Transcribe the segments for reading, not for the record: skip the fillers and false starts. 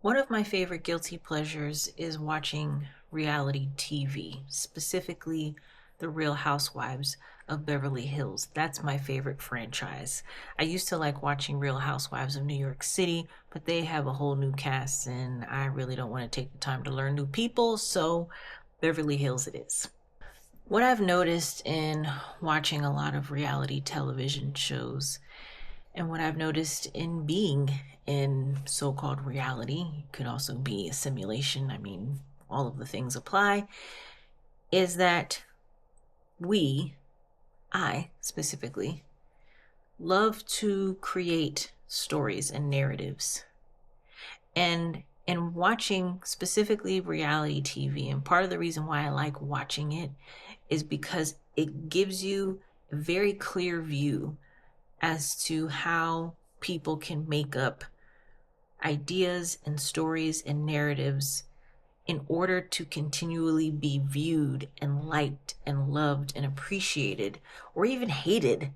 One of my favorite guilty pleasures is watching reality TV, specifically The Real Housewives of Beverly Hills. That's my favorite franchise. I used to like watching Real Housewives of New York City, but they have a whole new cast and I really don't want to take the time to learn new people, so Beverly Hills it is. What I've noticed in watching a lot of reality television shows and what I've noticed in being in so called reality, could also be a simulation, I mean, all of the things apply, is that we, I specifically, love to create stories and narratives. And in watching specifically reality TV, and part of the reason why I like watching it is because it gives you a very clear view as to how people can make up ideas and stories and narratives in order to continually be viewed and liked and loved and appreciated or even hated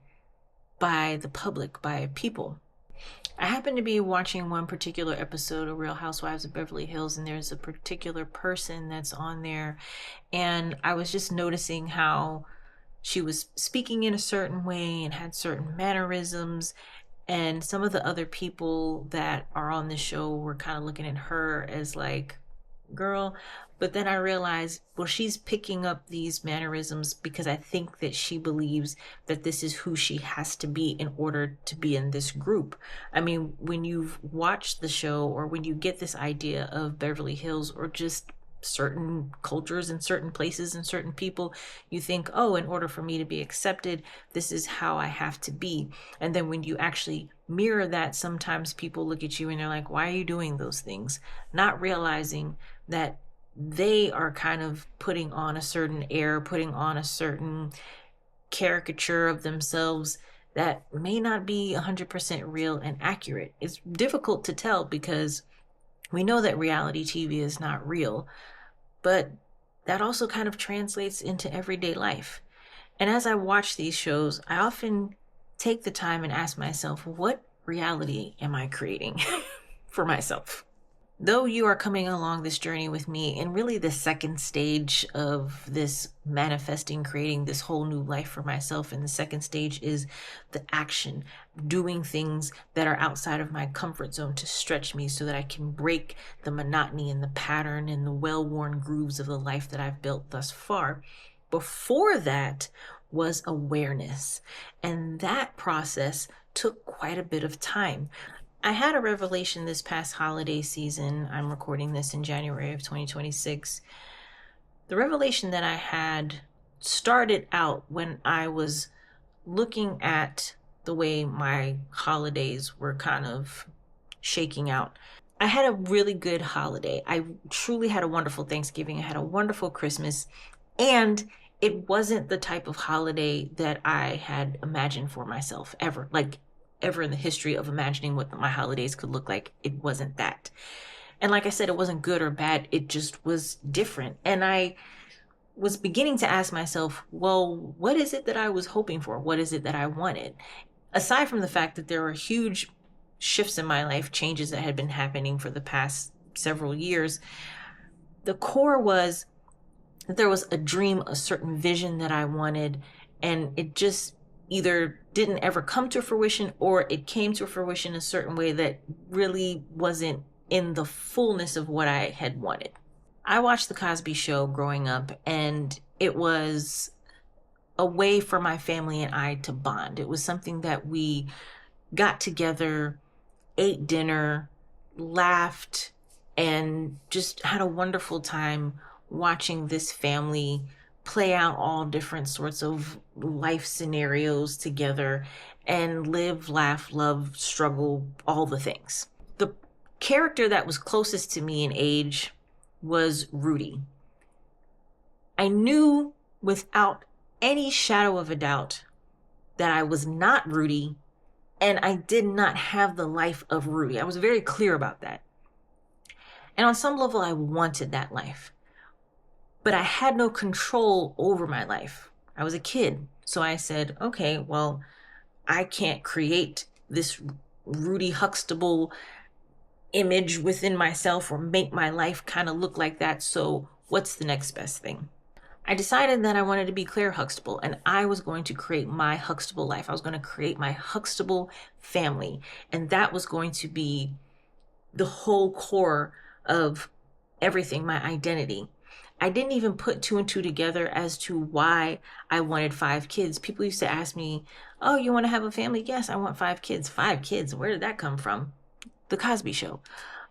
by the public, by people. I happen to be watching one particular episode of Real Housewives of Beverly Hills, and there's a particular person that's on there, and I was just noticing how she was speaking in a certain way and had certain mannerisms, and some of the other people that are on the show were kind of looking at her as like, girl. But then I realized, well, she's picking up these mannerisms because I think that she believes that this is who she has to be in order to be in this group. I mean, when you've watched the show or when you get this idea of Beverly Hills or just certain cultures and certain places and certain people, you think, oh, in order for me to be accepted, this is how I have to be. And then when you actually mirror that, sometimes people look at you and they're like, why are you doing those things? Not realizing that they are kind of putting on a certain air, putting on a certain caricature of themselves that may not be 100% real and accurate. It's difficult to tell because we know that reality TV is not real, but that also kind of translates into everyday life. And as I watch these shows, I often take the time and ask myself, what reality am I creating for myself? Though you are coming along this journey with me, and really the second stage of this manifesting, creating this whole new life for myself, and the second stage is the action, doing things that are outside of my comfort zone to stretch me so that I can break the monotony and the pattern and the well-worn grooves of the life that I've built thus far. Before that was awareness, and that process took quite a bit of time. I had a revelation this past holiday season. I'm recording this in January of 2026. The revelation that I had started out when I was looking at the way my holidays were kind of shaking out. I had a really good holiday. I truly had a wonderful Thanksgiving. I had a wonderful Christmas. And it wasn't the type of holiday that I had imagined for myself ever. Like, ever in the history of imagining what my holidays could look like. It wasn't that. And like I said, it wasn't good or bad. It just was different. And I was beginning to ask myself, well, what is it that I was hoping for? What is it that I wanted? Aside from the fact that there were huge shifts in my life, changes that had been happening for the past several years, the core was that there was a dream, a certain vision that I wanted, and it just either didn't ever come to fruition or it came to fruition a certain way that really wasn't in the fullness of what I had wanted. I watched The Cosby Show growing up, and it was a way for my family and I to bond. It was something that we got together, ate dinner, laughed, and just had a wonderful time watching this family play out all different sorts of life scenarios together and live, laugh, love, struggle, all the things. The character that was closest to me in age was Rudy. I knew without any shadow of a doubt that I was not Rudy, and I did not have the life of Rudy. I was very clear about that. And on some level, I wanted that life. But I had no control over my life. I was a kid. So I said, okay, well, I can't create this Rudy Huxtable image within myself or make my life kind of look like that. So what's the next best thing? I decided that I wanted to be Claire Huxtable, and I was going to create my Huxtable life. I was going to create my Huxtable family, and that was going to be the whole core of everything, my identity. I didn't even put two and two together as to why I wanted 5 kids. People used to ask me, "Oh, you want to have a family?" Yes, I want 5 kids. 5 kids, where did that come from? The Cosby Show.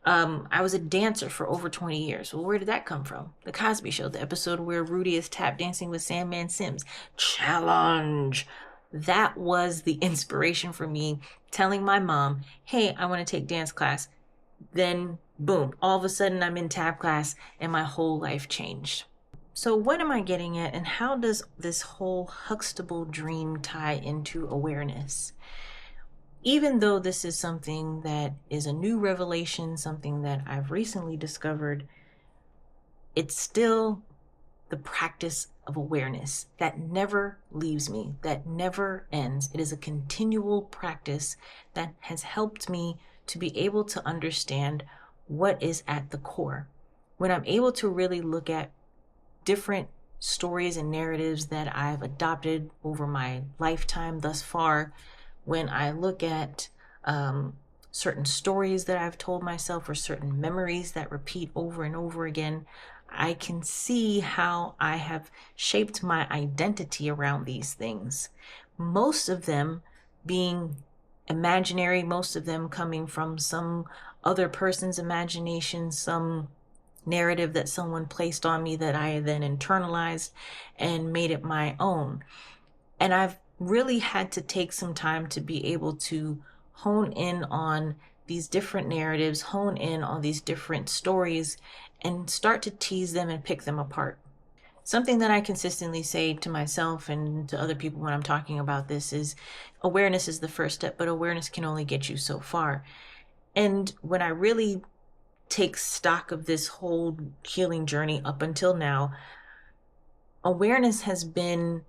I was a dancer for over 20 years. Well, where did that come from? The Cosby Show, the episode where Rudy is tap dancing with Sandman Sims. Challenge. That was the inspiration for me telling my mom, hey, I want to take dance class. Then, boom, all of a sudden I'm in tap class and my whole life changed. So, what am I getting at, and how does this whole Huxtable dream tie into awareness? Even though this is something that is a new revelation, something that I've recently discovered, it's still the practice of awareness that never leaves me, that never ends. It is a continual practice that has helped me to be able to understand what is at the core. When I'm able to really look at different stories and narratives that I've adopted over my lifetime thus far, when I look at certain stories that I've told myself or certain memories that repeat over and over again, I can see how I have shaped my identity around these things. Most of them being imaginary, most of them coming from some other person's imagination, some narrative that someone placed on me that I then internalized and made it my own. And I've really had to take some time to be able to hone in on these different narratives, hone in on these different stories, and start to tease them and pick them apart. Something that I consistently say to myself and to other people when I'm talking about this is awareness is the first step, but awareness can only get you so far. And when I really take stock of this whole healing journey up until now, awareness has been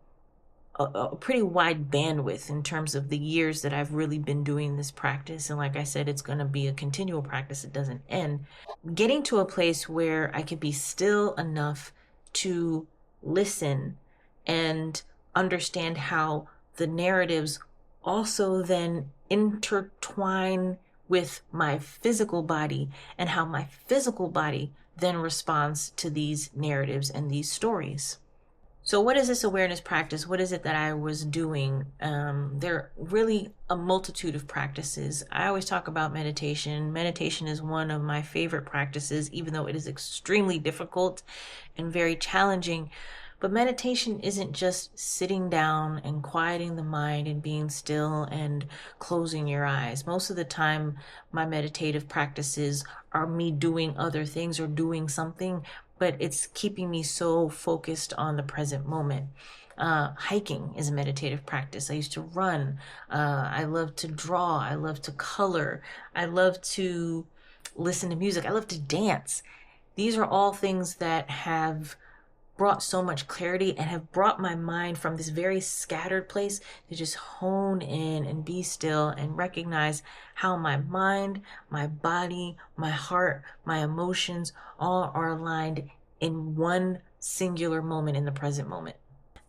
a pretty wide bandwidth in terms of the years that I've really been doing this practice. And like I said, it's going to be a continual practice. It doesn't end. Getting to a place where I can be still enough to listen and understand how the narratives also then intertwine with my physical body and how my physical body then responds to these narratives and these stories. So what is this awareness practice? What is it that I was doing? There are really a multitude of practices. I always talk about meditation. Meditation is one of my favorite practices, even though it is extremely difficult and very challenging. But meditation isn't just sitting down and quieting the mind and being still and closing your eyes. Most of the time, my meditative practices are me doing other things or doing something, but it's keeping me so focused on the present moment. Hiking is a meditative practice. I used to run. I love to draw. I love to color. I love to listen to music. I love to dance. These are all things that have brought so much clarity and have brought my mind from this very scattered place to just hone in and be still and recognize how my mind, my body, my heart, my emotions all are aligned in one singular moment in the present moment.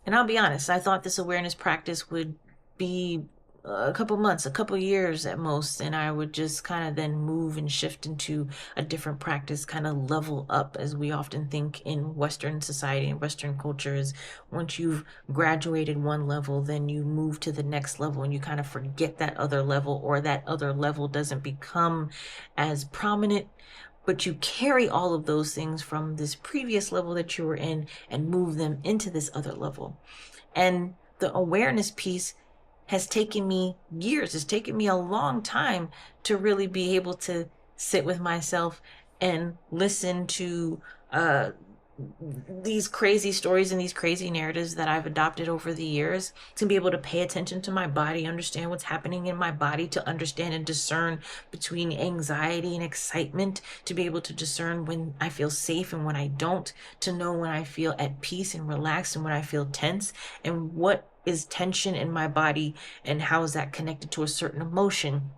And I'll be honest, I thought this awareness practice would be a couple months, a couple years at most, and I would just kind of then move and shift into a different practice, kind of level up, as we often think in Western society and Western cultures. Once you've graduated one level, then you move to the next level and you kind of forget that other level, or that other level doesn't become as prominent, but you carry all of those things from this previous level that you were in and move them into this other level. And the awareness piece has taken me years. It's taken me a long time to really be able to sit with myself and listen to these crazy stories and these crazy narratives that I've adopted over the years, to be able to pay attention to my body, understand what's happening in my body, to understand and discern between anxiety and excitement, to be able to discern when I feel safe and when I don't, to know when I feel at peace and relaxed and when I feel tense, and what is tension in my body and how is that connected to a certain emotion,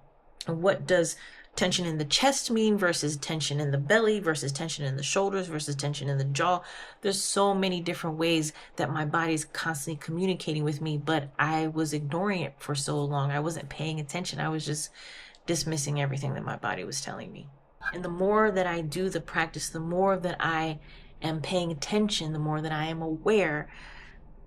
and what does tension in the chest mean versus tension in the belly versus tension in the shoulders versus tension in the jaw? There's so many different ways that my body's constantly communicating with me, but I was ignoring it for so long. I wasn't paying attention. I was just dismissing everything that my body was telling me. And the more that I do the practice, the more that I am paying attention, the more that I am aware,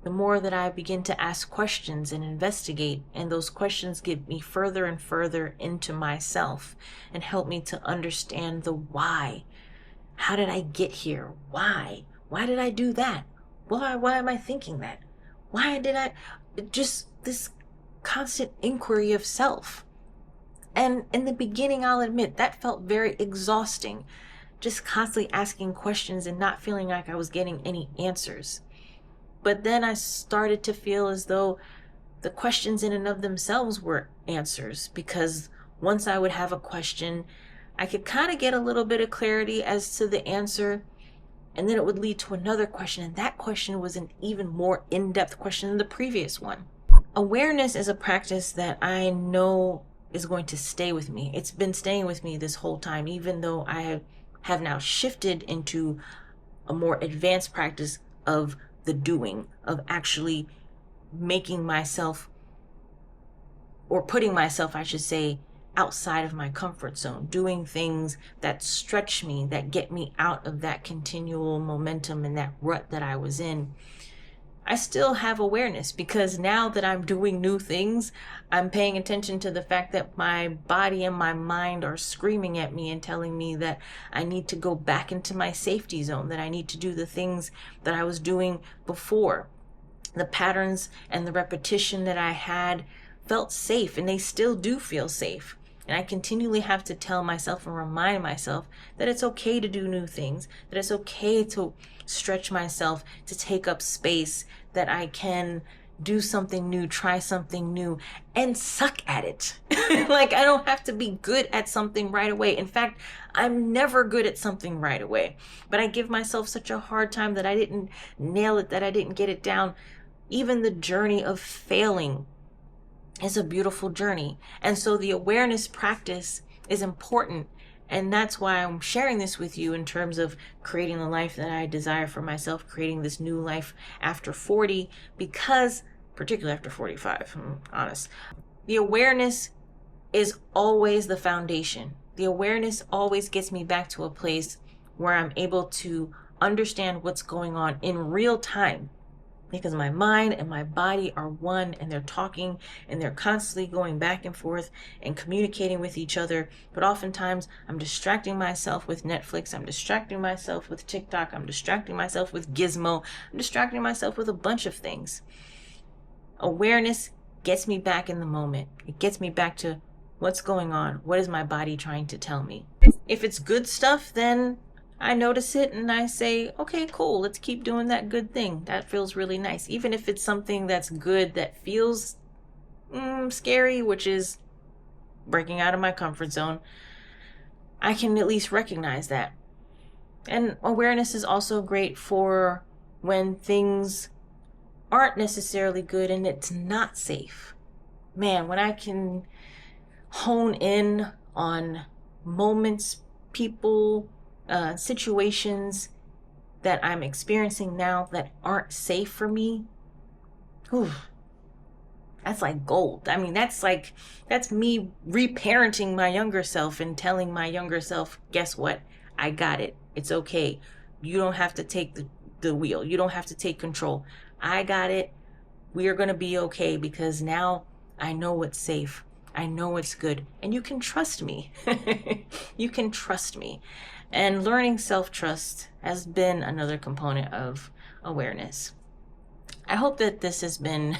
the more that I begin to ask questions and investigate, and those questions get me further and further into myself and help me to understand the why. How did I get here? Why? Why did I do that? Why am I thinking that? Why did I? Just this constant inquiry of self. And in the beginning, I'll admit, that felt very exhausting. Just constantly asking questions and not feeling like I was getting any answers. But then I started to feel as though the questions in and of themselves were answers, because once I would have a question, I could kind of get a little bit of clarity as to the answer, and then it would lead to another question, and that question was an even more in-depth question than the previous one. Awareness is a practice that I know is going to stay with me. It's been staying with me this whole time, even though I have now shifted into a more advanced practice of the doing, of actually making myself, or putting myself, I should say, outside of my comfort zone, doing things that stretch me, that get me out of that continual momentum and that rut that I was in. I still have awareness, because now that I'm doing new things, I'm paying attention to the fact that my body and my mind are screaming at me and telling me that I need to go back into my safety zone, that I need to do the things that I was doing before. The patterns and the repetition that I had felt safe, and they still do feel safe. And I continually have to tell myself and remind myself that it's okay to do new things, that it's okay to stretch myself, to take up space, that I can do something new, try something new, and suck at it. Like, I don't have to be good at something right away. In fact, I'm never good at something right away. But I give myself such a hard time that I didn't nail it, that I didn't get it down. Even the journey of failing is a beautiful journey. And so the awareness practice is important. And that's why I'm sharing this with you in terms of creating the life that I desire for myself, creating this new life after 40, because, particularly after 45, I'm honest, the awareness is always the foundation. The awareness always gets me back to a place where I'm able to understand what's going on in real time, because my mind and my body are one, and they're talking, and they're constantly going back and forth and communicating with each other. But oftentimes I'm distracting myself with Netflix, I'm distracting myself with TikTok, I'm distracting myself with Gizmo, I'm distracting myself with a bunch of things. Awareness gets me back in the moment. It gets me back to what's going on. What is my body trying to tell me? If it's good stuff, then I notice it and I say, okay, cool, let's keep doing that good thing. That feels really nice. Even if it's something that's good that feels scary, which is breaking out of my comfort zone, I can at least recognize that. And awareness is also great for when things aren't necessarily good and it's not safe. Man, when I can hone in on moments, people, situations that I'm experiencing now that aren't safe for me, whew, that's like gold. I mean, that's me reparenting my younger self and telling my younger self, guess what? I got it. It's okay. You don't have to take the wheel. You don't have to take control. I got it. We are going to be okay, because now I know what's safe. I know it's good. And you can trust me. You can trust me. And learning self-trust has been another component of awareness. I hope that this has been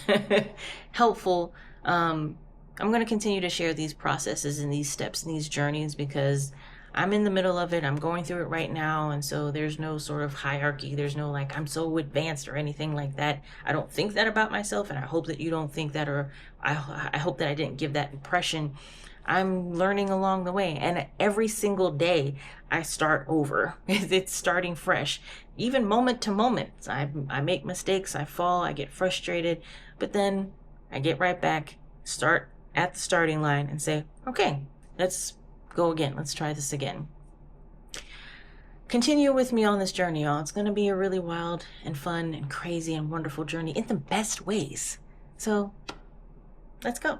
helpful. I'm going to continue to share these processes and these steps and these journeys, because I'm in the middle of it. I'm going through it right now. And so there's no sort of hierarchy. There's no like, I'm so advanced or anything like that. I don't think that about myself. And I hope that you don't think that, or I hope that I didn't give that impression. I'm learning along the way. And every single day I start over. It's starting fresh. Even moment to moment. I make mistakes. I fall. I get frustrated. But then I get right back, start at the starting line and say, okay, let's Go again. Let's try this again. Continue with me on this journey, y'all. It's going to be a really wild and fun and crazy and wonderful journey in the best ways. So let's go.